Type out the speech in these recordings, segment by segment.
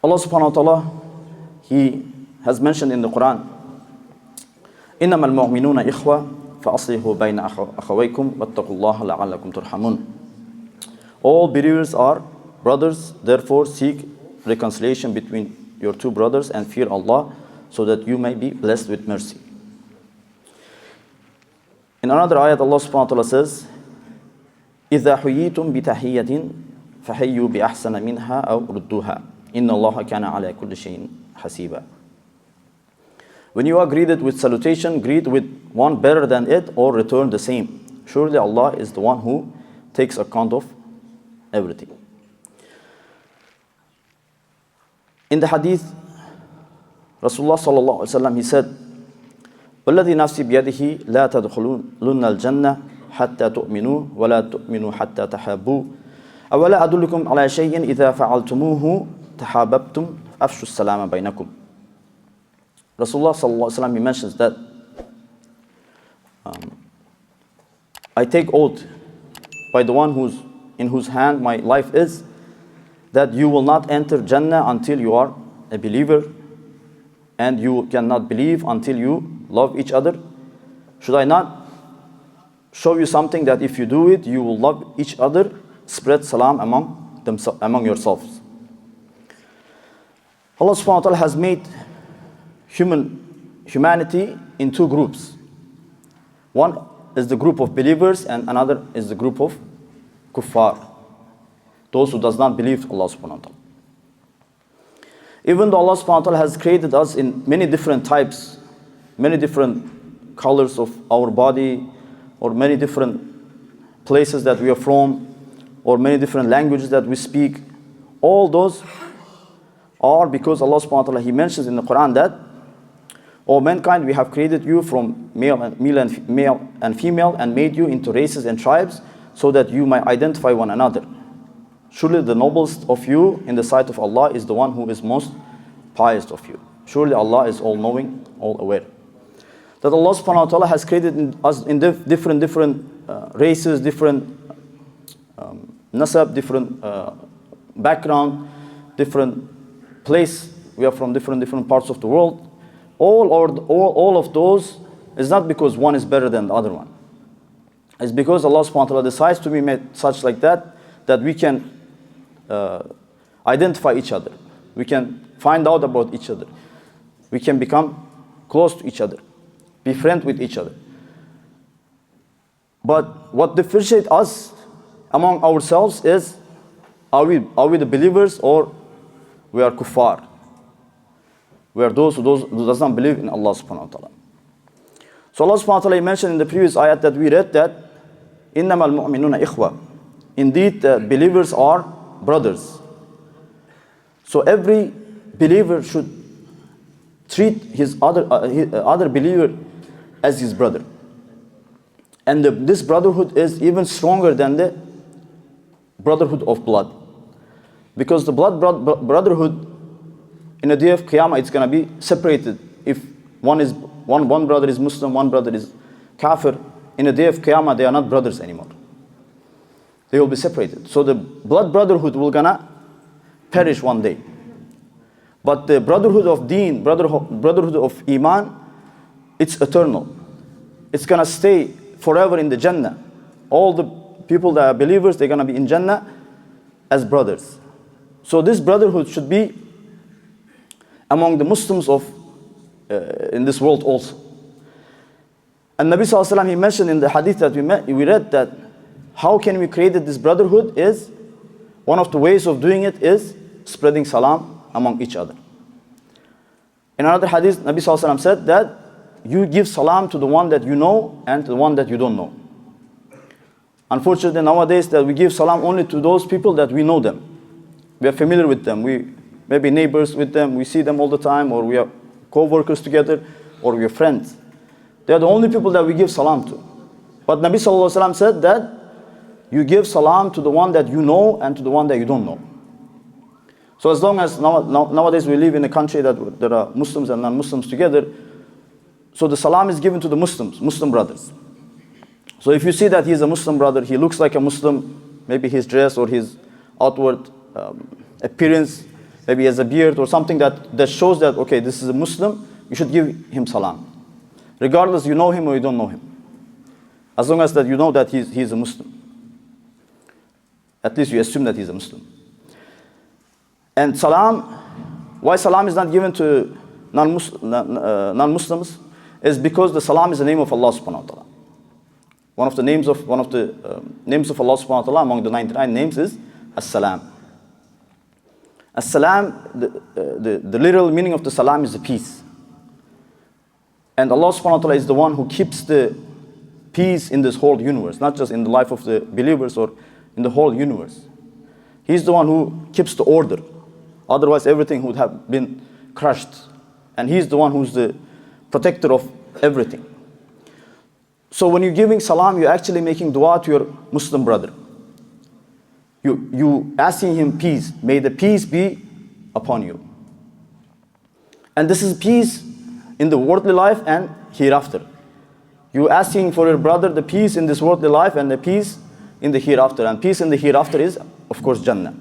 Allah subhanahu wa ta'ala, He has mentioned in the Qur'an, إِنَّمَا الْمُؤْمِنُونَ إِخْوَةً فَأَصْلِحُوا بَيْنَ أَخَوَيْكُمْ وَاتَّقُوا اللَّهَ لَعَلَّكُمْ تُرْحَمُونَ. All believers are brothers, therefore seek reconciliation between your two brothers and fear Allah, so that you may be blessed with mercy. In another ayat, Allah subhanahu wa ta'ala says, إِذَا حُيِّيتُمْ بِتَحِيَّةٍ فَحَيُّوا بِأَحْسَنَ مِنْهَا أَوْ رُدُّوهَا إِنَّ اللَّهَ كَانَ عَلَى كُلِّ شَيْءٍ حَسِيبًا. When you are greeted with salutation, greet with one better than it, or return the same. Surely Allah is the one who takes account of everything. In the hadith, Rasulullah sallallahu alaihi wasallam, he said, وَالَّذِي نَفْسِي بِيَدِهِ لَا تَدْخُلُونَ الْجَنَّةَ حَتَّى تُؤْمِنُوا وَلَا تُؤْمِنُوا حَتَّى تَحَابُوا أَوَلَا أَدُلُّكُمْ عَلَى شَيْءٍ إِذَا فَعَلْتُمُوهُ تَحَابَبْتُمْ أَفْشُوا السَّلَامَ بَيْنَكُمْ. Rasulullah sallallahu alaihi wasallam, he mentions that I take oath by the one in whose hand my life is, that you will not enter Jannah until you are a believer, and you cannot believe until you love each other. Should I not show you something that if you do it, you will love each other? Spread salam among yourselves. Allah subhanahu wa ta'ala has made humanity in two groups. One is the group of believers, and another is the group of kuffar, those who does not believe Allah subhanahu wa ta'ala. Even though Allah subhanahu wa ta'ala has created us in many different types, many different colors of our body, or many different places that we are from, or many different languages that we speak, all those are because Allah subhanahu wa ta'ala, He mentions in the Qur'an that, O mankind, we have created you from male and female, and made you into races and tribes, so that you might identify one another. Surely the noblest of you in the sight of Allah is the one who is most pious of you. Surely Allah is all-knowing, all-aware. That Allah subhanahu wa ta'ala has created us in different races, different nasab, different background, different place. We are from different parts of the world. All of those is not because one is better than the other one. It's because Allah subhanahu wa ta'ala decides to be made such like that we can identify each other. We can find out about each other. We can become close to each other, be friends with each other. But what differentiates us among ourselves is, are we the believers, or we are kuffar? We are those who does not believe in Allah subhanahu wa ta'ala. So Allah subhanahu wa ta'ala mentioned in the previous ayat that we read that إِنَّمَا الْمُؤْمِنُونَ إِخْوَةً. Indeed, the believers are brothers. So every believer should treat his other believer as his brother. And this brotherhood is even stronger than the brotherhood of blood. Because the brotherhood in the day of Qiyamah, it's going to be separated. If one brother is Muslim, one brother is Kafir, in the day of Qiyamah, they are not brothers anymore. They will be separated. So the blood brotherhood will gonna perish one day. But the brotherhood of deen, brotherhood of iman, it's eternal. It's gonna stay forever in the Jannah. All the people that are believers, they're gonna be in Jannah as brothers. So this brotherhood should be among the Muslims in this world also. And Nabi sallallahu alaihi wasallam, he mentioned in the hadith that we read that how can we create this brotherhood is, one of the ways of doing it is spreading salam among each other. In another hadith, Nabi sallallahu alaihi wasallam said that you give salam to the one that you know and to the one that you don't know. Unfortunately, nowadays that we give salam only to those people that we know them. We are familiar with them. We may be neighbors with them. We see them all the time, or we are co-workers together, or we are friends. They are the only people that we give salam to. But Nabi sallallahu alaihi wasallam said that you give salam to the one that you know and to the one that you don't know. So as long as nowadays we live in a country that there are Muslims and non-Muslims together, so the salam is given to the Muslim brothers. So if you see that he is a Muslim brother, he looks like a Muslim, maybe his dress or his outward appearance maybe he has a beard or something that shows that, okay, this is a Muslim, you should give him salam. Regardless you know him or you don't know him. As long as that you know that he's a Muslim. At least you assume that he's a Muslim. And salam, why salam is not given to non-Muslims is because the salam is the name of Allah subhanahu wa ta'ala. One of the names of Allah subhanahu wa ta'ala among the 99 names is As-Salam. As-Salam, the literal meaning of the salam is the peace. And Allah subhanahu wa ta'ala is the one who keeps the peace in this whole universe, not just in the life of the believers or in the whole universe. He's the one who keeps the order. Otherwise everything would have been crushed. And he's the one who's the protector of everything. So when you're giving salam, you're actually making dua to your Muslim brother. You asking him peace. May the peace be upon you. And this is peace in the worldly life and hereafter. You asking for your brother the peace in this worldly life and the peace in the hereafter. And peace in the hereafter is, of course, Jannah.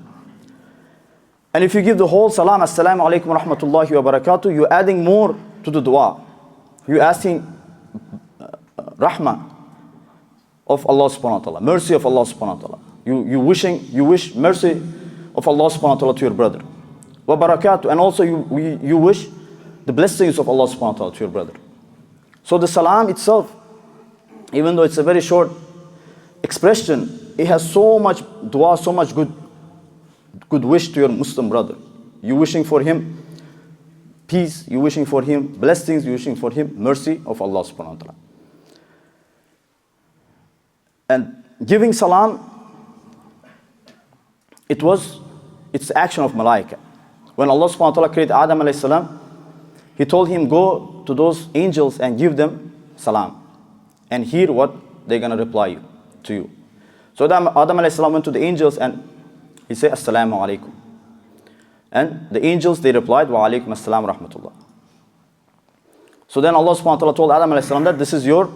And if you give the whole salam, assalamu alaikum wa rahmatullahi wa barakatuh, you're adding more to the dua. You're asking rahmah of Allah subhanahu wa ta'ala, mercy of Allah subhanahu wa ta'ala. You wish mercy of Allah subhanahu wa ta'ala to your brother. Wa barakatuh, and also you wish the blessings of Allah subhanahu wa ta'ala to your brother. So the salam itself, even though it's a very short expression, it has so much dua, so much good wish to your Muslim brother. You wishing for him peace, you wishing for him blessings, you wishing for him mercy of Allah subhanahu wa ta'ala. And giving salam, it's the action of malaika. When Allah subhanahu wa ta'ala created Adam alayhi salam, He told him, go to those angels and give them salam. And hear what they're going to reply to you. So Adam alayhi salam went to the angels and he said, Assalamu alaikum. And the angels, they replied, Wa alaikum assalam wa rahmatullah. So then Allah subhanahu wa ta'ala told Adam alayhi salam that this is your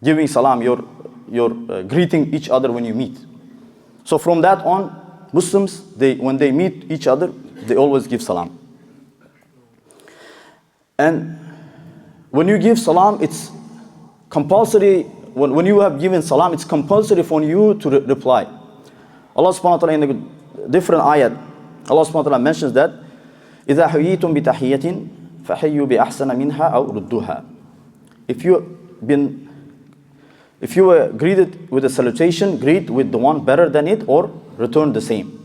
giving salam, your greeting each other when you meet. So from that on, Muslims, when they meet each other, they always give salam. And when you give salam, it's compulsory. When you have given salam, it's compulsory for you to reply. Allah subhanahu wa ta'ala in a different ayat, Allah subhanahu wa ta'ala mentions that إِذَا حُيِّيتُم بِتَحِيَّةٍ فَحِيُّوا بِأَحْسَنَ مِنْهَا أَوْ رُدُّوهَا. If you were greeted with a salutation, greet with the one better than it or return the same.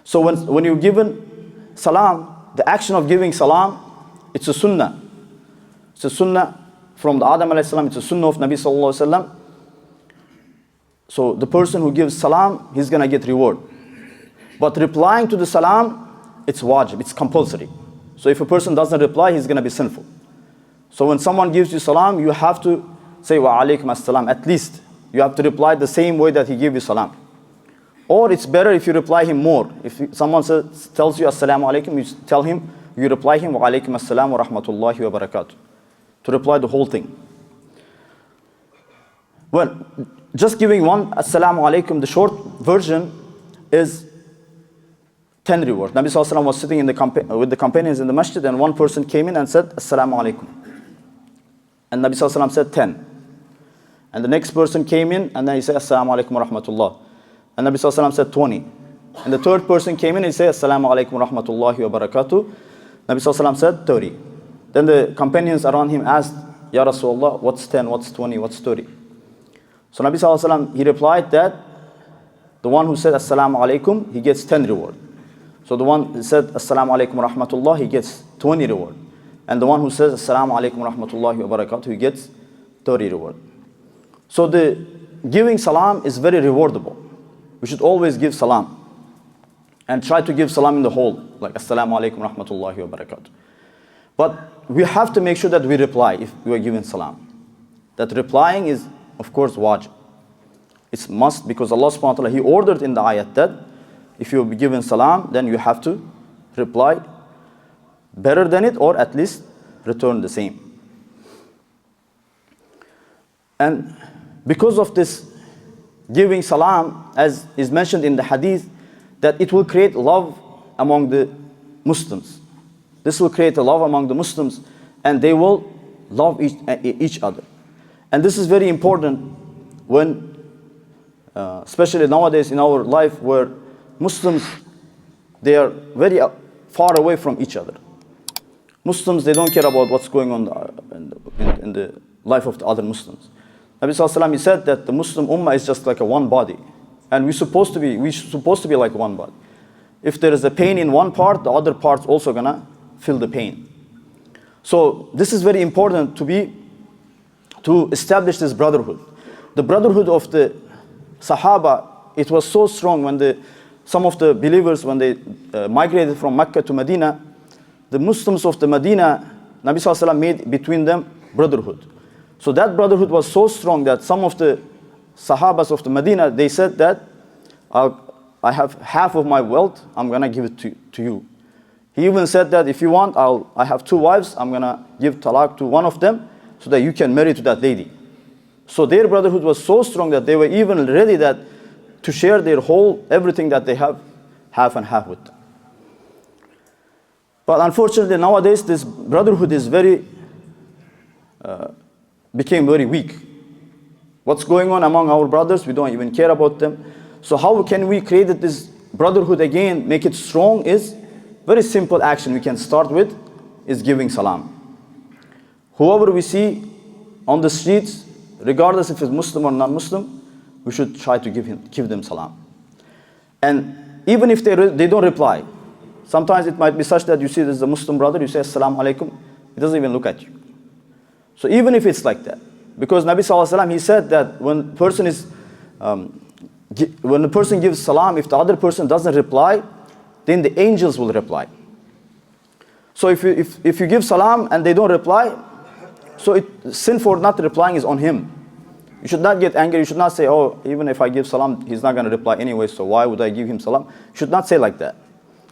So when you're given salam, the action of giving salam, it's a sunnah. It's a sunnah from the Adam alayhi salam, it's a sunnah of Nabi sallallahu alayhi wa sallam. So the person who gives salam, he's going to get reward. But replying to the salam, it's wajib, it's compulsory. So if a person doesn't reply, he's going to be sinful. So when someone gives you salam, you have to say wa alaikum assalam. At least you have to reply the same way that he gave you salam. Or it's better if you reply him more. If someone tells you assalamu alaikum, you tell him, you reply him wa alaikum assalam wa rahmatullahi wa barakatuh. To reply the whole thing. Well, just giving one assalamu alaikum, the short version is 10 rewards. Nabi sallallahu alaihi wasallam was sitting with the companions in the masjid, and one person came in and said assalamu alaikum. And Nabi sallallahu alaihi wasallam said 10. And the next person came in and then he said assalamu alaikum wa rahmatullah. And Nabi sallallahu alaihi wasallam said 20. And the third person came in and he said assalamu alaikum wa rahmatullahi wa barakatuh. Nabi sallallahu alaihi wasallam said 30. Then the companions around him asked, Ya Rasulullah, what's 10, what's 20, what's 30? So Nabi sallallahu alaihi wasallam, he replied that the one who said assalamu alaikum, he gets 10 reward. So the one who said assalamu alaikum wa rahmatullah, he gets 20 reward. And the one who says assalamu alaikum wa rahmatullahi wa barakatuh, he gets 30 reward. So the giving salam is very rewardable. We should always give salam. And try to give salam in the whole, like assalamu alaikum wa rahmatullahi wa barakatuh. But we have to make sure that we reply if we are giving salam. That replying is, of course, wajib. It's must, because Allah subhanahu wa ta'ala, He ordered in the ayat that if you be given salam, then you have to reply better than it or at least return the same. And because of this giving salam, as is mentioned in the hadith, that it will create love among the Muslims. This will create a love among the Muslims, and they will love each other. And this is very important when, especially nowadays in our life, where Muslims, they are very far away from each other. Muslims, they don't care about what's going on in the life of the other Muslims. Nabi Sallallahu Alaihi Wasallam, he said that the Muslim Ummah is just like a one body. And we're supposed to be like one body. If there is a pain in one part, the other part's also gonna feel the pain. So this is very important to establish this brotherhood. The brotherhood of the Sahaba, it was so strong when some of the believers, when they migrated from Mecca to Medina, the Muslims of the Medina, Nabi Sallallahu Alaihi Wasallam made between them brotherhood. So that brotherhood was so strong that some of the Sahabas of the Medina, they said that I have half of my wealth, I'm gonna give it to you. He even said that if you want, I have 2 wives, I'm gonna give talaq to one of them so that you can marry to that lady. So their brotherhood was so strong that they were even ready to share their everything that they have, half and half with them. But unfortunately nowadays this brotherhood is became very weak. What's going on among our brothers, we don't even care about them. So how can we create this brotherhood again, make it strong, is very simple action we can start with, is giving salam. Whoever we see on the streets, regardless if it's Muslim or non-Muslim, we should try to give them salam. And even if they don't reply, sometimes it might be such that you see there's a Muslim brother, you say assalamu alaikum, he doesn't even look at you. So even if it's like that, because Nabi Sallallahu Alaihi Wasallam, he said that when the person gives salam, if the other person doesn't reply, then the angels will reply. So if you give salam and they don't reply, so sin for not replying is on him. You should not get angry. You should not say, oh, even if I give salam, he's not going to reply anyway, so why would I give him salam? You should not say like that.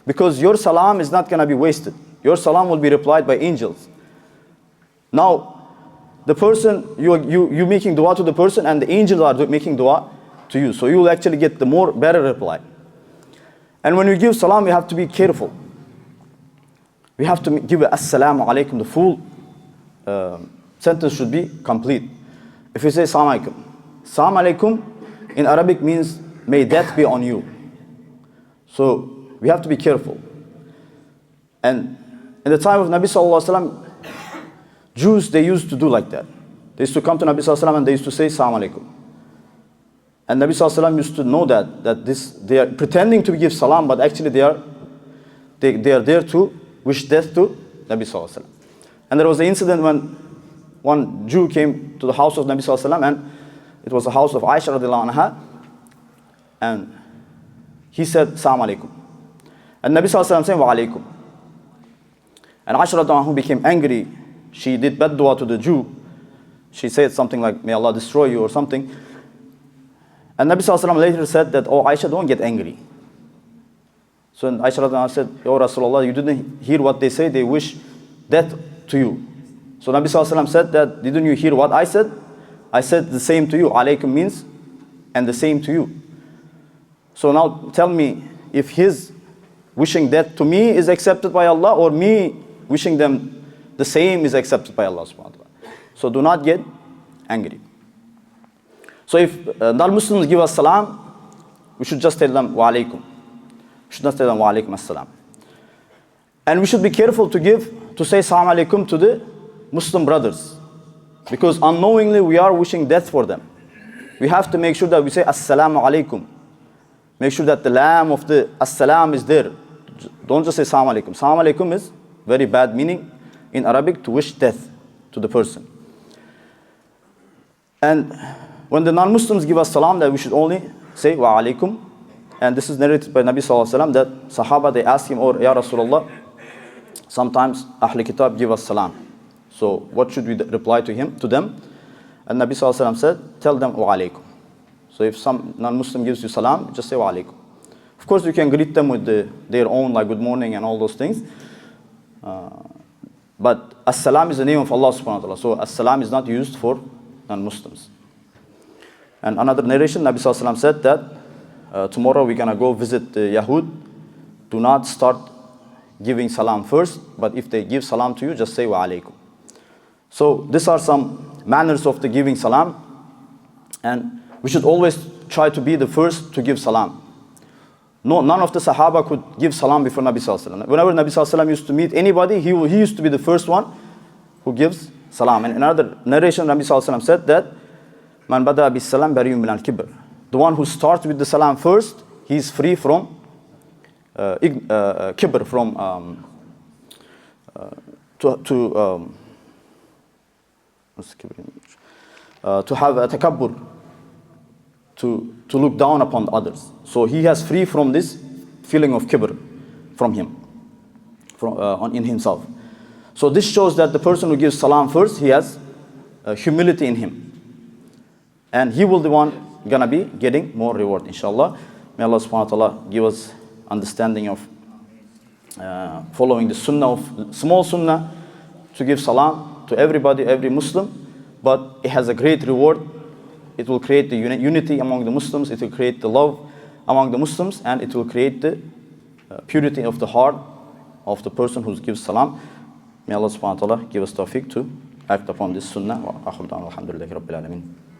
Because your salam is not going to be wasted. Your salam will be replied by angels. Now, the person, you making dua to the person, and the angels are making dua to you. So you will actually get the better reply. And when we give salam, we have to be careful. We have to give assalamu alaikum. The full sentence should be complete. If we say assalamu alaikum, assalamu alaikum in Arabic means may death be on you. So we have to be careful. And in the time of Nabi Sallallahu Alaihi Wasallam, Jews, they used to do like that. They used to come to Nabi Sallallahu Alaihi Wasallam and they used to say assalamu alaikum. And Nabi Sallallahu Alaihi Wasallam used to know that they are pretending to give salam, but actually they are there to wish death to Nabi Sallallahu Alaihi Wasallam. And there was an incident when one Jew came to the house of Nabi Sallallahu Alaihi Wasallam, and it was the house of Aisha radiallahu anha, and he said assalamu alaikum. And Nabi Sallallahu Alaihi Wasallam said wa alaikum. And Aisha radiallahu anha became angry. She did bad dua to the Jew. She said something like, may Allah destroy you or something. And Nabi Sallallahu Alaihi Wasallam later said that, oh Aisha, don't get angry. So Aisha radiallahu anha said, oh Rasulullah, you didn't hear what they say, they wish death to you. So Nabi Sallallahu Alaihi Wasallam said that, didn't you hear what I said? I said the same to you. Alaykum means, and the same to you. So now tell me, if his wishing death to me is accepted by Allah, or me wishing them the same is accepted by Allah subhanahu wa ta'ala. So do not get angry. So if non-Muslims give us salam, we should just tell them wa alaikum. We should not tell them wa alaikum assalam. And we should be careful to say salam alaikum to the Muslim brothers, because unknowingly we are wishing death for them. We have to make sure that we say assalamu alaikum. Make sure that the lam of the assalam is there. Don't just say salam alaikum. Salam alaikum is very bad meaning in Arabic, to wish death to the person. And when the non-Muslims give us salam, that we should only say wa alaikum. And this is narrated by Nabi Sallallahu Alaihi Wasallam that Sahaba, they ask him, or Ya Rasulullah, sometimes Ahl Kitab give us salam. So what should we reply to them? And Nabi Sallallahu Alaihi Wasallam said, tell them wa alaikum. So if some non-Muslim gives you salam, just say wa alaikum. Of course, you can greet them with their own, like good morning and all those things. But as-salam is the name of Allah subhanahu wa ta'ala. So as-salam is not used for non-Muslims. And another narration, Nabi Sallallahu Alaihi Wasallam said that tomorrow we're gonna go visit the Yahud, do not start giving salam first, but if they give salam to you, just say wa alaikum. So these are some manners of the giving salam, and we should always try to be the first to give salam. No, none of the Sahaba could give salam before Nabi Sallallahu Alaihi Wasallam. Whenever Nabi Sallallahu Alaihi Wasallam used to meet anybody, he used to be the first one who gives salam. And in another narration, Nabi Sallallahu Alaihi Wasallam said that Man bada bis salam bariyun min al-kibr. The one who starts with the salam first, he is free from kibr, from to have a takabbur, to look down upon others. So he has free from this feeling of kibr from him, in himself. So this shows that the person who gives salam first, he has humility in him. And he will be the one gonna be getting more reward, inshallah. May Allah subhanahu wa ta'ala give us understanding of following the sunnah, of small sunnah, to give salam to everybody, every Muslim. But it has a great reward. It will create the unity among the Muslims. It will create the love among the Muslims, and it will create the purity of the heart of the person who gives salam. May Allah subhanahu wa ta'ala give us tawfiq to act upon this sunnah. Wa akhiru da'wana alhamdulillahi rabbil alamin.